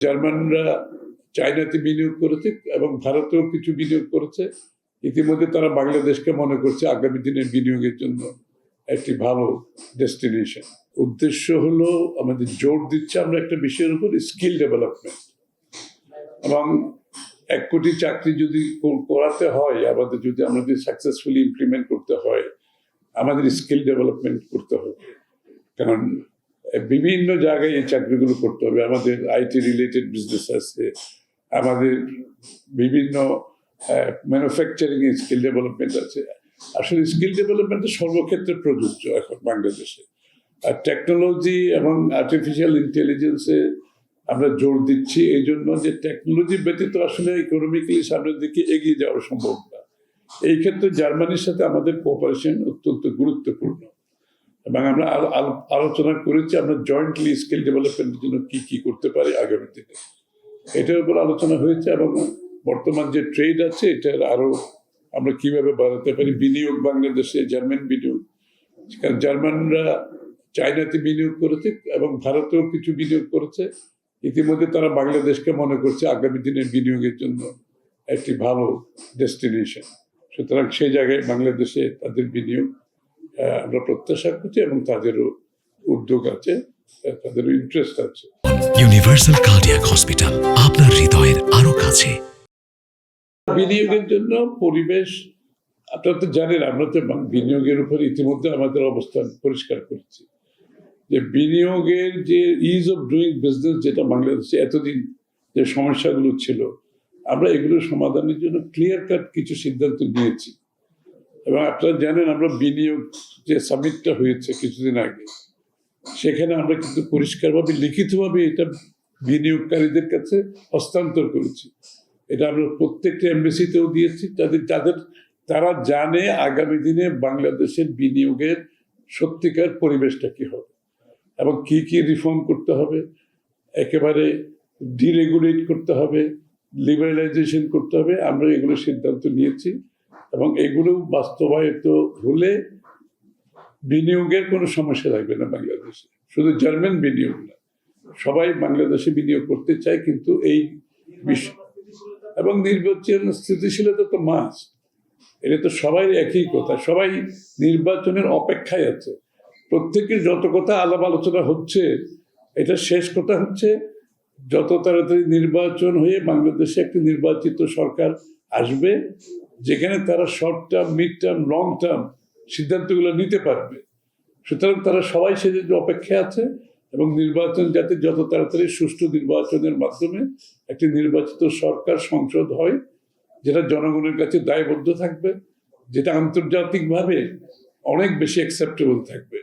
জার্মানরা চায়নাতে বিনিয়োগ করেছে এবং ভারতেও কিছু বিনিয়োগ করেছে। ইতিমধ্যে তারা বাংলাদেশকে মনে করছে আগামী দিনের বিনিয়োগের জন্য একটি ভালো ডেস্টিনেশন। উদ্দেশ্য হলো আমাদের জোর দিচ্ছে আমরা একটা বিষয়ের উপর স্কিল ডেভেলপমেন্ট, এবং 1 কোটি চাকরি যদি করাতে হয়, আমাদের সাকসেসফুলি ইমপ্লিমেন্ট করতে হয়, আমাদের স্কিল ডেভেলপমেন্ট করতে হবে। কারণ বিভিন্ন জায়গায় এই চাকরিগুলো করতে হবে। আমাদের আইটি রিলেটেড বিজনেস আছে, আমাদের বিভিন্ন ম্যানুফ্যাকচারিং স্কিল ডেভেলপমেন্ট আছে। আসলে স্কিল ডেভেলপমেন্ট সর্বক্ষেত্রে প্রযোজ্য এখন বাংলাদেশে। আর টেকনোলজি এবং আর্টিফিশিয়াল ইন্টেলিজেন্সে আমরা জোর দিচ্ছি এই জন্য যে টেকনোলজি ব্যতীত আসলে ইকোনমিক্যালি সামনের দিকে এগিয়ে যাওয়া সম্ভব না। এই ক্ষেত্রে জার্মানির সাথে আমাদের কোঅপারেশন অত্যন্ত গুরুত্বপূর্ণ, এবং আমরা আলোচনা করেছি আমরা জয়েন্টলি স্কিল ডেভেলপমেন্টের জন্য কি কি করতে পারি আগামী দিনে। এটার উপর আলোচনা হয়েছে, এবং বর্তমান যে ট্রেড আছে এটার আরো আমরা কিভাবে বাড়াতে পারি। বিনিয়োগ বাংলাদেশে, জার্মান বিনিয়োগ, কারণ জার্মানরা চায়নাতে বিনিয়োগ করেছে এবং ভারতেও কিছু বিনিয়োগ করেছে। ইতিমধ্যে তারা বাংলাদেশকে মনে করছে আগামী দিনের বিনিয়োগের জন্য একটি ভালো ডেস্টিনেশন। সুতরাং সেই জায়গায় বাংলাদেশে তাদের বিনিয়োগ আমরা প্রত্যাশা করছি, এবং তাদেরও উদ্যোগ আছে, তাদেরও ইন্টারেস্ট আছে। ইউনিভার্সাল কার্ডিয়াক হসপিটাল, আপনার হৃদয়ের আরো কাছে। বিনিয়োগের জন্য পরিবেশ, আপনারা তো জানেন, আমরা তো বিনিয়োগের উপর ইতিমধ্যে আমাদের অবস্থান পরিষ্কার করেছি যে বিনিয়োগের যে ইজ অফ ডুইং বিজনেস, যেটা বাংলাদেশে এতদিন যে সমস্যাগুলো ছিল, আমরা এগুলোর সমাধানের জন্য ক্লিয়ার কাট কিছু সিদ্ধান্ত নিয়েছি। এবং আপনারা জানেন আমরা বিনিয়োগ যে সামিটটা হয়েছে কিছুদিন আগে, সেখানে আমরা কিন্তু পরিষ্কারভাবে লিখিতভাবে এটা বিনিয়োগকারীদের কাছে হস্তান্তর করেছি। এটা আমরা প্রত্যেকটা এমবেসিতেও দিয়েছি। তারা জানে আগামী দিনে বাংলাদেশের বিনিয়োগের সত্যিকার পরিবেশটা কি হবে এবং কি কি রিফর্ম করতে হবে, একেবারে ডিরেগুলেট করতে হবে, লিবারালাইজেশন করতে হবে। আমরা এগুলো সিদ্ধান্ত নিয়েছি, এবং এগুলো বাস্তবায়িত হলে বিনিয়োগের কোনো সমস্যা থাকবে না বাংলাদেশে। শুধু জার্মান বিনিয়োগ না, সবাই বাংলাদেশে বিনিয়োগ করতে চায়, কিন্তু এই বিষয় এবং নির্বাচন স্থিতিশীলতা তো মাস, এটা তো সবাই একই কথা। সবাই নির্বাচনের অপেক্ষায় আছে। প্রত্যেকের যত কথা আলাপ আলোচনা হচ্ছে, এটা শেষ কথা হচ্ছে যত তাড়াতাড়ি নির্বাচন হয়ে বাংলাদেশে একটি নির্বাচিত সরকার আসবে, যেখানে তারা short term, mid term, long term সিদ্ধান্তগুলো নিতে পারবে। সুতরাং তারা সবাই সেদিকে অপেক্ষায় আছে, এবং নির্বাচন যাতে যত তাড়াতাড়ি সুষ্ঠু নির্বাচনের মাধ্যমে একটি নির্বাচিত সরকার, সংসদ হয়, যেটা জনগণের কাছে দায়বদ্ধ থাকবে, যেটা আন্তর্জাতিকভাবে অনেক বেশি অ্যাকসেপ্টেবল থাকবে।